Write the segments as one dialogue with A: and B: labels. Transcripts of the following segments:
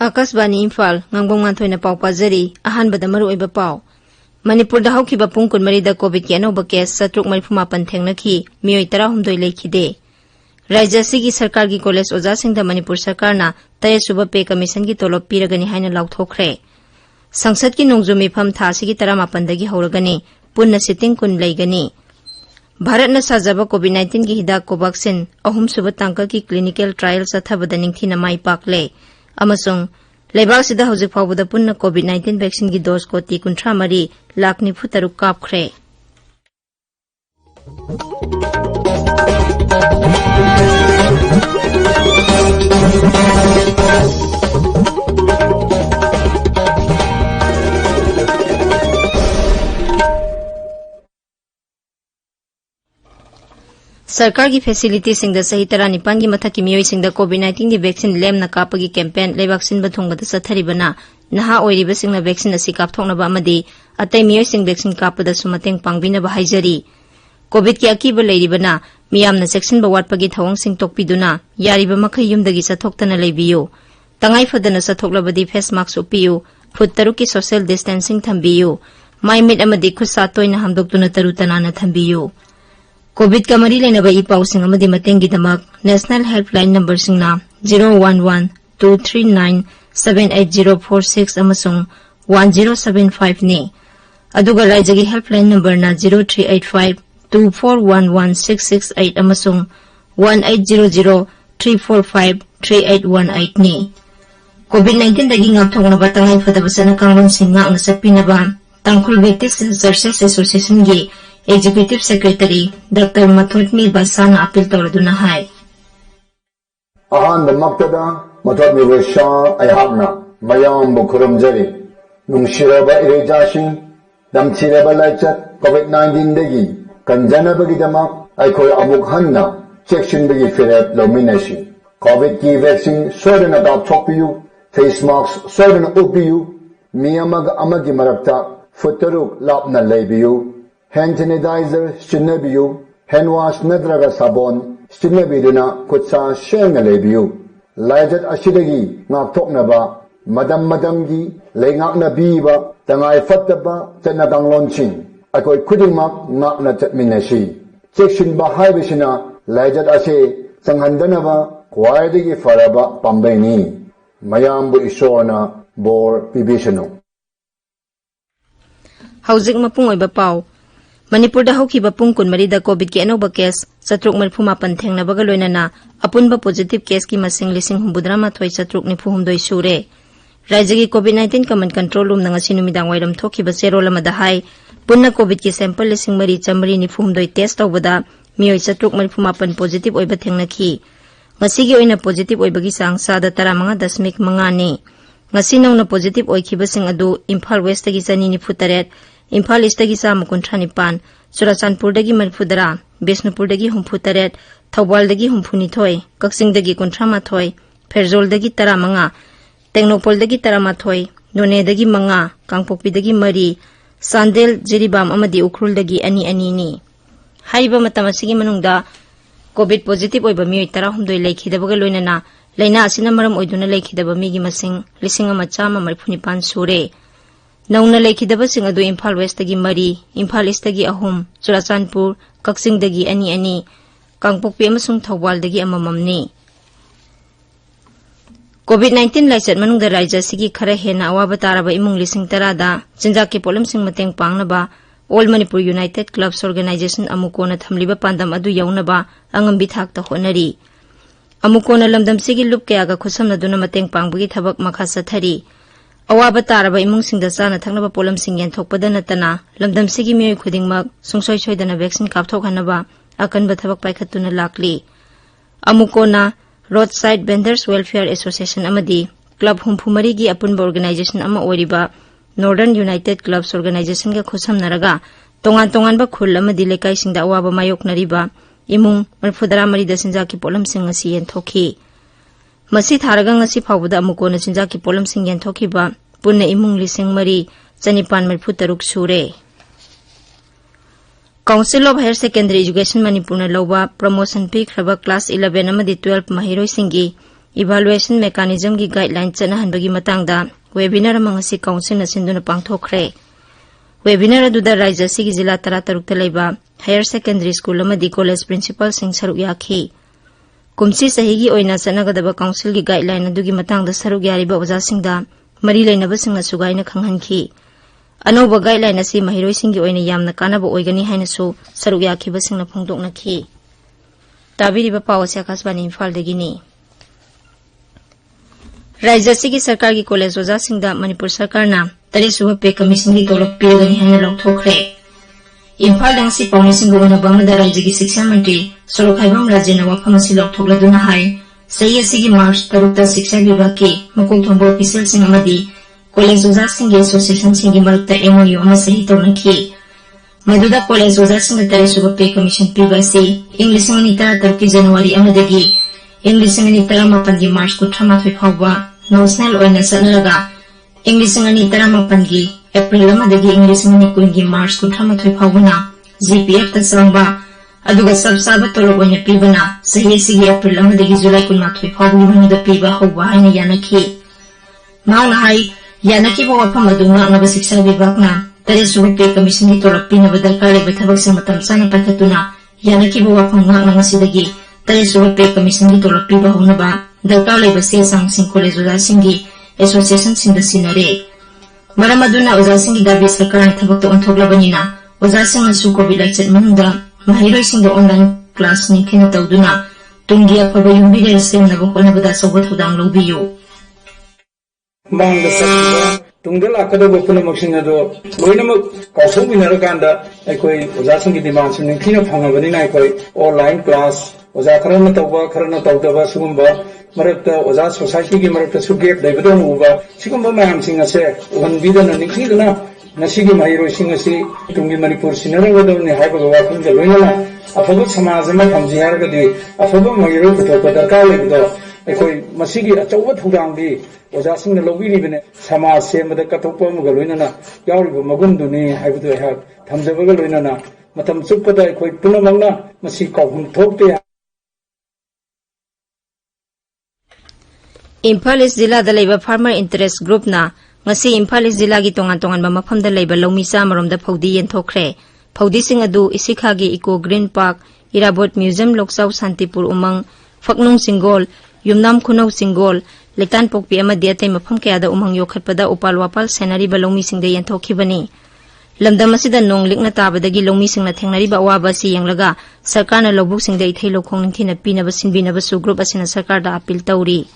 A: Akashvani Imphal Ngangbam Nganthoi पाव पाजरी अहानबद मरुओइब पाव मणिपुर दा हौखिबा पुंग 14 दा Covid की अनौब केस 738 थेंगनखी मियोय 13 लेखिदे राज्य सिगी सरकार की कॉलेज ओजासिंगदा मणिपुर सरकारना 13 पे कमीशन की तोलब पीरगनी हाइना लाउथोखरे संसद की नोंगजु मिफम थासिगी 18 दगी हौरगनी पुन्ना सिटिंग कुन लेगनी भारत न साजब कोविड-19 की हिदाक कोवैक्सीन अहुम सुब तांकल की क्लिनिकल ट्रायल सथबद निंगथीना माई पाकले अमसुंग लेबासिदा हौजिक फावबदा पुन्ना कोविड-19 वैक्सीन की डोज कोटी 53 लाख 93 कापख्रे सरकार की फैसिलिटी सिंगदा सही तरह निपान की मथक की मियोई सिंगदा कोविड-19 की वैक्सीन लेम न कापगी कैंपेन लेवाक्सिन बथुंगबद सथरिबना नहा ओइरिब सिंगना वैक्सीन असि कापथोंगनबा अमदी अतै मियोई सिंग वैक्सीन कापदा सुमतेंग पांगबिनबा हाइजरी कोविड की अकीब लेरिबना मियामना सेक्शन बवाटपगी थवंग सिंग तोकपिदुना यारिबा मखै युमदगी सथोक्तना लेबियो तंगाई फदना सथोक्लबदी फेस मास्क उपियो फुट 3 की सोशल डिस्टेंसिंग थंबियो माइ मिट अमदी खुसा तोइना हमदोक्तुना तरुतनाना थंबियो कोविड का मरी लेनब ई पाउसिंग अमदी मतेंगीदमक नेशनल हेल्पलाइन नंबर सिंगना 011-239-78046 अमसुंग 1075 ने अदुगा राज्य हेल्पलाइन नंबर ना 0385-2411-668 अमसुंग 1800-345-3818 ने कोविड-19 दगी ngapthongna तंगाई फदबसना कांगलोन सिंगा अंग सपिनबा तांखुल बेक्टिस रिसर्चर्स एसोसिएशन की एग्जीक्यूटिव सेक्रेटरी डॉक्टर मथोटमी बसाना अपील तौरदुना हाय
B: अहान मक्तदा मथोटमी बसा अयहाकना मयाम बुखुरमजरी नुंगशिरबा इरेजासिंग दमथिरबा लाइचत कोविड-19 दगी कंजनबगिदमा अखोय अमुक हन्ना चेक्सिनबगी फिरेप लोमिनसी कोविड की वैक्सीन सोडना कापथोकपियु फेस मास्क सोडना उपियु मियामग अमगी मरक्ता फुटरुक लापना लेबियु हैंड सैनिटाइजर सिन्नबियु हैंड वॉश नद्रगा साबोन सिन्नबिदुना खुदसा शेंग लेबियु लाइजत असिदगी ngakthoknaba madam madamgi leingaknabiba tangai fattaba chenaganglonchin akoi khudingmak ngakna chatminasi chekshin ba haibisina laijat ase changhandanaba khwaidagi faraba pambaini mayambu isona bor pibisano
A: हौजिक मपुंग ओइबा पाव मणिपुर दा हौखिबा पुंग 14 दा कोविड की अनौब केस 738 थेंगनबगा लोइनना अपुनबा पॉजिटिव केस की मसिंग 19,792 सूरे राज्य की कोविड-19 कमन कंट्रोल रूम नंगसी नुमिदांग वाइरम थोखिबा सेरोल अमदा हाई पुन्ना कोविड की sample 9,992 test तौबदा मियोय 738 positive ओइबा थेंगनखी ngasiगी ओइना positive ओइबगी सांग सादा 35.5 ने ngasi नौना पॉजिटिव ओइखिबसिंग अदु इम्फाल वेस्ट की 298 इम्फाल ईस्ट की 135 चुराचानपुरदगी 42 बिष्णुपुरदगी 68 थौबालदगी 92 कक्सिंगदगी 38 फेरजोलदगी 15 टेक्नोपोलदगी 13 नोनेदगी 5 कांगपोकपीदगी 3 सांदेल जिरीबाम अमदी उखरुलदगी 2 नि हाइबा मतम असिगी मनुंगदा कोविड पॉजिटिव ओइबा मियोय 19 लेखिदबगा लोइनना लेना असिना मरम ओइदुना लेखिदबा मिगी मसिंग 1,195 सूरे नौना लेखिदबसिंग अदु इम्फाल वेस्टगी 3 इम्फाल ईस्टगी 3 चुराचानपुर कक्सिंगदगी 2 कांगपोकपी अमसुंग थौबालदगी अमममनि कोविड-19 लाइचत मनुंगदा राज्य सिगी खरा हेना अवाबा ताराबा इमुंग 10,000 दा चिंजाक के पोलमसिंग मतेंग पांगनबा all Manipur united clubs organisation अमुकोना थमलिबा पांदम अदु यौनबा अंगंबी थाकता होनरी अमुकोना लमदम सिगी लुप कयागा खुसमनदुना मतेंग पांगबगी थबक मखा सथरी अवाबा ताराबा इमुंगसिंगदा चाना थकनबा पोलमसिंग येंथोकपदा नतना लमदम सिगी मियोय खुदिंगमक सुंगसोय सोयदना वैक्सीन कापथोकहनबा अकनबा थबक पाइखतुना लाकली अमुकोना road side vendors welfare association अमदी क्लब 34 की अपुनबा ऑर्गेनाइजेशन अमा ओरिबा नॉर्दर्न यूनाइटेड क्लब्स ऑर्गेनाइजेशन का खुसमनरगा तोंगान तोंगानबा खुल अमदी लेकाइसिंगदा अवाबा मायोकनरिबा इमुंग 94 दा सिंजाकी पोलमसिंग असि येंथोखी मसी थारगा ngasi फावबदा अमुकोना सिंजाकी पोलमसिंग येंथोखिबा पुन्ना इमुंग 3,493 सूरे council of higher secondary education Manipur लौबा प्रमोशन पीख्रबा क्लास 11 अमदी 12 महिरोइसिंगी evaluation mechanism gi guideline chanahanbagi matangda webinar amangasi council na sinduna pangthokre. Webinar aduda Rajya sigi jila 13 laiba higher secondary school amadi college principal sing saruk yakhi. Kumsi sahigi oina chanagadaba council gi guideline adugi matangda saruk yariba oja singda mari lainaba singna sugaina khanghanki. Anoba guideline asi mahiroi singi oina yamna kanaba oigani haina su saruk yakhi ba singna phongdoknakhi. Tabiriba pawasya kasbani Imphal dagini. Rajya sigi sarkar gi college oja singda Manipur sarkar na tari suba pay commission gi tolok pigani haina lokthokre. Imphal dangsi pauni singona bangda Rajya gi Shiksha Mantri Sorok Haibam Rajya wafam asi lokthokladuna hai sahi asigi March 3 ta Shiksha Vibhag ki makok thongbo official sing amadi college oja singi association singi marakta MOU ama sahi tawnakhi. Maduda college oja singda tari suba pay commission piba si English ni tara ki January amadagi English ni tara mapan gi March ko thamathoi phawba national oina sanaraga English ni tara mapan gi April amadagi English ni kun gi March ko thamathoi phawbana GPF ta sangba aduga sabsaba tolok oina pibana sahi sigi April amadagi July kun mathoi phawbi manuda piba hawba haina yanakhi. Mauna hai yanaki ba wafam adunga ngaba Shiksha Vibhag na tari suba pay commission gi tolok pinaba darkar leba thabak sa matam sana pakatuna yanaki ba wafam ngak ngasidagi tari suba pay commission gi tolok piba hunaba darkar leba se sang sing college oja singi association sinda sinare. Maram aduna oja singi dabi sarkar ang thabak to onthoklabanina oja singa su COVID lecture manunda mahiroi singda online class ni khina tawduna tunggi afaba yumbire semnaba honabada sobat hudang lobiyu.
C: Mangda sakta tungdala kadaba punamaksin ado loinamak kausubinaraganda aikoi oja singi demand sin khina phangabanina aikoi online class oja kharana tawba kharana tawdaba sugumba marakta oja society gi marakta su gap leibado uba sigumba mayam sing ase wanbidana nikhidana nasigi mahiroi sing ase tungi Manipur sinaragadawni haibaga wakhunga loinala afabu samaj ama thamji haragadi afabu mahiroi puthokpa darkar leibado aikoi masigi achauba thudangdi oja singna lobiribene samaj semada katokpa amuga loinana yauriba magunduni haibadu ha thamjabaga loinana matam chuppada aikoi punamangna masi kauhum thokte.
A: Imphal East Jilla da laiba Farmer Interest Group na ngasi Imphal East Jilla gi tongan-tongan ba mafam da laiba lomi cha marom da phodi yenthokre. Phodi sing adu Isikha gi Eco Green Park, Irabot Museum Loksaw Santipur Umang, Faknung Singol, Yumnam Khunau Singol, Letan Pokpi ama dia tai mafam kaya da umang yokhatpada upal wapal senari ba lomi sing da yenthokibani. Lamdam asida nong likna tabadagi lomi sing na thengnari ba awaba si yanglaga sarkar na lobuk sing da ithei lokhong ningthina pina ba sinbina ba su group asina sarkar da appeal tawri.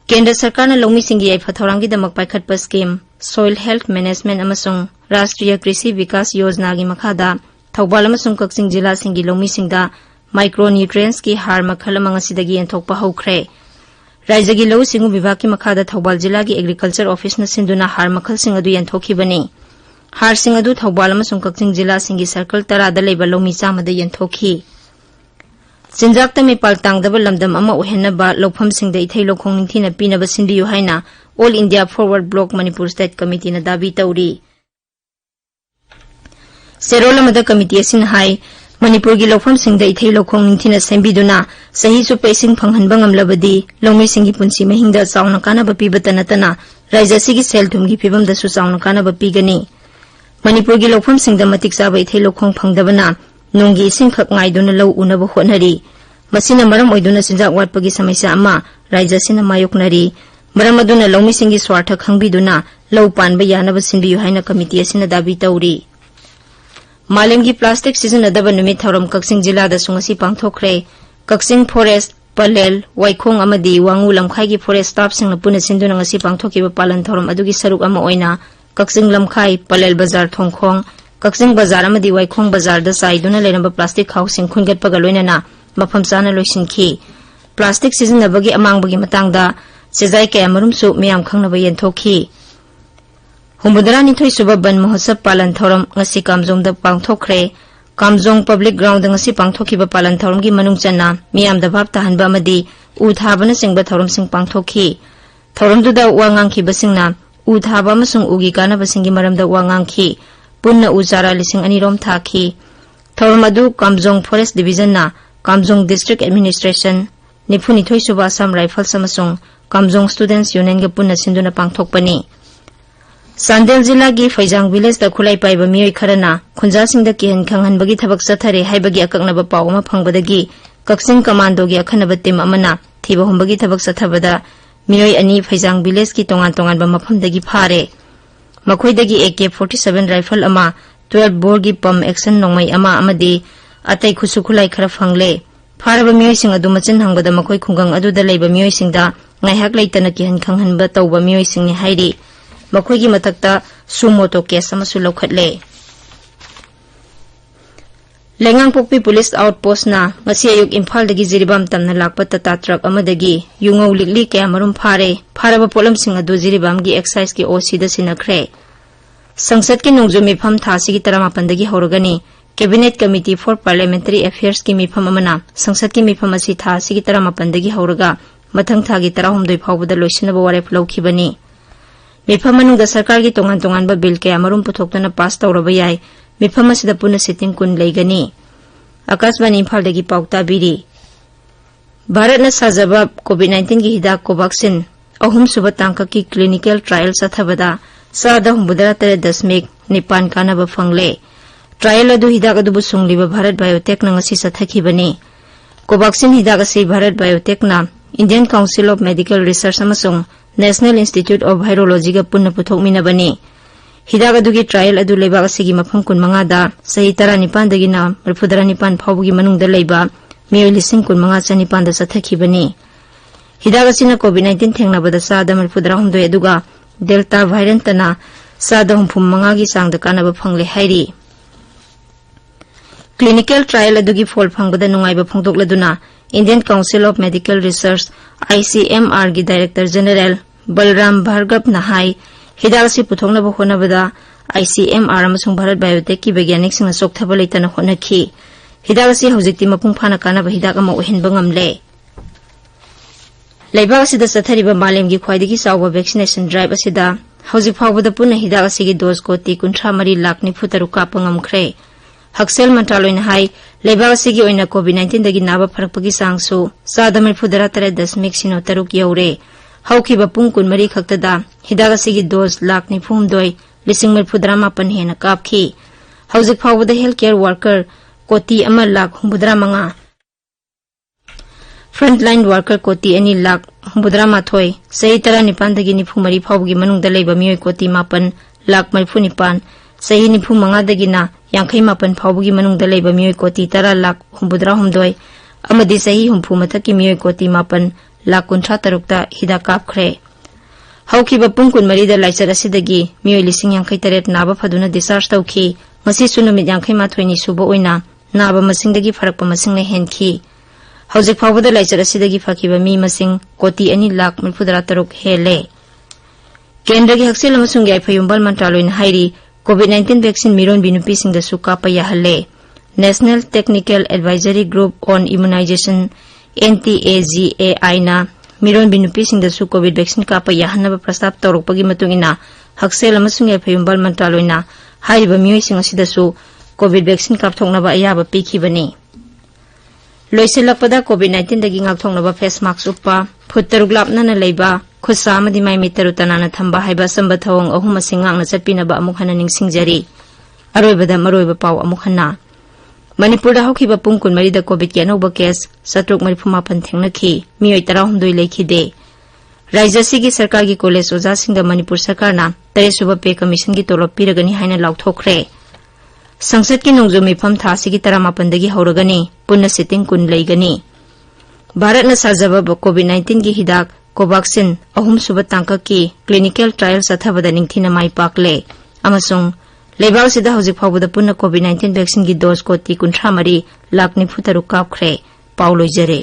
A: Kendra sarkar na lomi singi ai phathorangi damak paikhatpa scheme soil health management amasung Rashtriya Krishi Vikas Yojana gi makhada Thoubal amasung Kaksing Jilla singi lomi singda micronutrients ki har makhal amang asidagi enthokpa hokre. Rajya gi Lau Singu Vibhag ki makhada Thoubal Jilla gi agriculture office na sinduna har makhal sing adu yenthokibani. Har sing adu Thoubal amasung Kaksing Jilla singi circle 10 da leiba lomi chama da yenthokhi. Sinjak tami paltang daba lamdam ama uhenaba lokpham singda ithei lokhong ningthina pinaba sinbiyu haina All India Forward Bloc Manipur State Committee na dabi tawri. Serolamada committee asin hai Manipur gi lokpham singda ithei lokhong ningthina sembiduna sahi su pacing phanghanba ngamlabadi lomi singi punsi mahingda chauna kana ba pibatana tana Rajya sigi selthum gi phibam da su chauna kana ba pigani. Manipur gi lokpham singda matik chaba ithei lokhong phangdabana nongi ising khak ngaiduna lau unaba honari masina maram oiduna sinjak watpagi samaisa ama Rajya sina mayoknari maram aduna lomi singi swartha khangbiduna lau panba yanaba sinbiyu haina committee asina dabi tawri. Malemgi plastic season adaba numit thoram Kaksing Jilla da sungasi pangthokre. Kaksing Forest Palel Waikhong amadi Wangu Lamkhai gi forest staff singna puna sinduna ngasi pangthokiba palan thoram adugi saruk ama oina Kaksing Lamkhai Palel Bazar Thongkhong Kaksing Bazar amadi Waikhong Bazar da saiduna lenaba plastic housing khungat pagaloinana mafam chana loisinki. Plastic season abagi amangbagi matangda sejai kaya marum su miyam khangnaba yenthokhi. Humbudara nithoi suba ban mahosab palan thoram ngasi Kamjong da pangthokre. Kamjong public ground ngasi pangthokiba palan thoram gi manung channa miyam da bhab tahanba amadi u thabana singba thoram sing pangthokhi. Thoram du da wangang ki basingna u thaba amasung ugi kana basingi maram da wangang ki punna u chara lising anirom thakhi. Thoram adu Kamjong Forest Division na Kamjong District Administration निफुनिथोई सुबा Assam rifles अमसुंग Kamjong students union के पुन्ना सिंधुना पांगथोकपनी चांदेल जिला की फैजांग village the खुलाई पाइबा मियोय Kharna खुंजासिंग the किहन खंगहनबगी थबक चथरे हाइबगी अककनब पाव अमा फंगबदगी Kakching commando की अखनब टीम अमना थीबा हुंबगी थबक चथबदा मियोय अनि फैजांग विलेज की तोंगान तोंगान मफमदगी फारे मखोइदगी AK-47 राइफल अमा 12 बोर की पम एक्शन नोंगमई अमा अमदी अतै खुसु खुलाई खरा फंगले फारबा मियोयसिंग अदु मचिन हंगबदा मखोइ खुंगंग अदुदा लेबा मियोयसिंगदा ngaihak laitana kihan khanghanba tawba miyoisingni hairi मखोगी मथक्ता सुमोटो केस अमसु लौखटले लेंगांगपोक्पी पुलिस आउटपोस्ट ना ngasi ayuk Imphal dagi jiribam tamna lakpa tata truck amadagi yungau likli kaya marum faraba polam sing adu jiribam gi excise ki OC da sinakre संसद के नोंगजो मिफम थासी की तरह दगी होरगनी cabinet committee for parliamentary affairs की मिफम अमना संसद की मिफम असी थासी की तरह दगी होरगा मथंग थागी तरह हुमदोय फावबदा लोइसिनबा वारेप लौखिबनी मिफम मनुंगदा सरकार की तोंगान तोंगानबा बिल के अमरुम पुथोक्तना पास तौरबा याय मिफम असिदा पुना सिटिंग कुन लेगनी आकाशवाणी इम्फाल दगी पाउता बिरी भारत न साजबा कोविड-19 की हिदाक कोवैक्सीन अहुम सुबह तांका की क्लिनिकल ट्रायल सथबदा सादा हुंबुदरा 13.9 कानबा फंगले ट्रायल अदु हिदाक अदुबु सुंगलिबा भारत बायोटेक नंगसी सथखिबनी कोवैक्सीन हिदाक असि भारत बायोटेक ना Indian council of medical research अमसुंग नेशनल इंस्टीट्यूट ऑफ वायरोलॉजी का पुन्ना पुथोकमिनबनी हिदाक अदुगी ट्रायल अदु लेबाक असिगी मफम 15 दा सही 19 दगिना 19 फावबगी मनुंगदा लेबा मियोय लिसिंग 15 चनिपान दा सथखिबनी हिदाक असिना कोविड-19 थेंगनाबदा सादा 19 अदुगा डेल्टा वायरेंट तना सादा 35 की सांगदा कानबा फंगले हाइरी क्लिनिकल ट्रायल अदुगी फॉल फंगबदा नुंगाइबा फोंदोकलदुना Indian council of medical research ICMR की डायरेक्टर जनरल बलराम भार्गव नहाई हिदाक से पुथोंगनबा होनबदा ICMR अमसुंग भारत बायोटेक की वैज्ञानिक सिंह सोक्थबा लेतना होनखी हिदाक से हौजिकती मपुंग फाना कानबा हिदाक अमा ओहिनबा ngamle लेबाक असिदा चथरिबा मालेमगी ख्वाइदगी चावबा वैक्सीनेशन ड्राइव असिदा हौजिक फावबदा पुना हिदाक असिगी डोज कोटी 53 लाख निफुतरु कापा ngamkhre हक्सेल मंत्रालय हाई लेबाक असिगी ओइना कोविड-19 दगी नाबा फरकपगी सांगसु सादा 93.03 you're हौखिबा Pung 14 खक्तदा हिदाक असिगी dose lakh 94,000 Hena कापखी हौजिक फावबदा health care worker कोटी 1 लाख 95 फ्रंटलाइन वर्कर कोटी 2 लाख 95 सही 19 दगी 94 फावबगी मनुंगदा लेबा मियोय कोटी 9 लाख 94 सही 95 दगिना 58 फावबगी मनुंगदा लेबा मियोय कोटी 10 लाख 93 अमदी सही 40 मथकी मियोय कोटी 9 लाख 53 ता हिदा कापखरे हौखिबा पुंग 14 दा लाइचर असिदगी मियोय 53 नाबा फदुना डिस्चार्ज तौखी मसी सुनुमित 58 नि सुबो ओइना नाबा मसिंगदगी फरकपा मसिंगले हेनखी हौजिक फावबदा लाइचर असिदगी फकिबा मी मसिंग कोटी 2 लाख 93 हेले केंद्र की हक्सेल अमसुंग याइफयुंबल मंत्रालय हाइरी कोविड-19 वैक्सीन मिरोन बिनुपी सिंह दसु कापा याहले national technical advisory group on immunisation NTAGAI ना मिरोन बिनुपी सिंह दसु कोविड वैक्सीन कापा याहनबा प्रस्ताव तौरपगी मतुंगिना हक्सेल अमसुंग याइफयुंबल मंत्रालय ना हाइरिबा मियोय सिंह असिदसु कोविड वैक्सीन कापथोंगनबा अयाबा पिखिबनी लोइसेलकपदा कोविड-19 दगी ngakthoंगनबा फेस मास्क उपा फुट 3 लापना लेबा खुसा मदि माइ मितरु तनाना थंबा हाइबा संबा थवंग अहुम सिंगांगना चटपिनबा अमुक हना निंगसिंगजरी अरोइबदा मरोइबा पाव अमुक हना मणिपुर दा हौखिबा पुंग 19 दा कोविड के अनौबा केस 738 थेंगनखी मियोय 13 लेखिदे राज्यसी की सरकार की कॉलेज ओजासिंग दा मणिपुर सरकारना 3 सुबा पे कमीशन की तोलप पिरगनी हाइना लाउथोखरे संसद की नोंगजो मिफम थासी की 13 दगी होरगनी पुन्ना सिटिंग कुन लेगनी भारत न साजबा कोविड-19 की हिदाक कोवैक्सीन अहुम सुबह तांका की क्लिनिकल ट्रायल सथबदा निंगथिना माइ पाकले अमसुंग लेबाक सिदा हौजिक फावबदा पुन्ना कोविड-19 वैक्सीन की डोज कोटी 53 लाख 94 कापखरे पाउ लोइजरे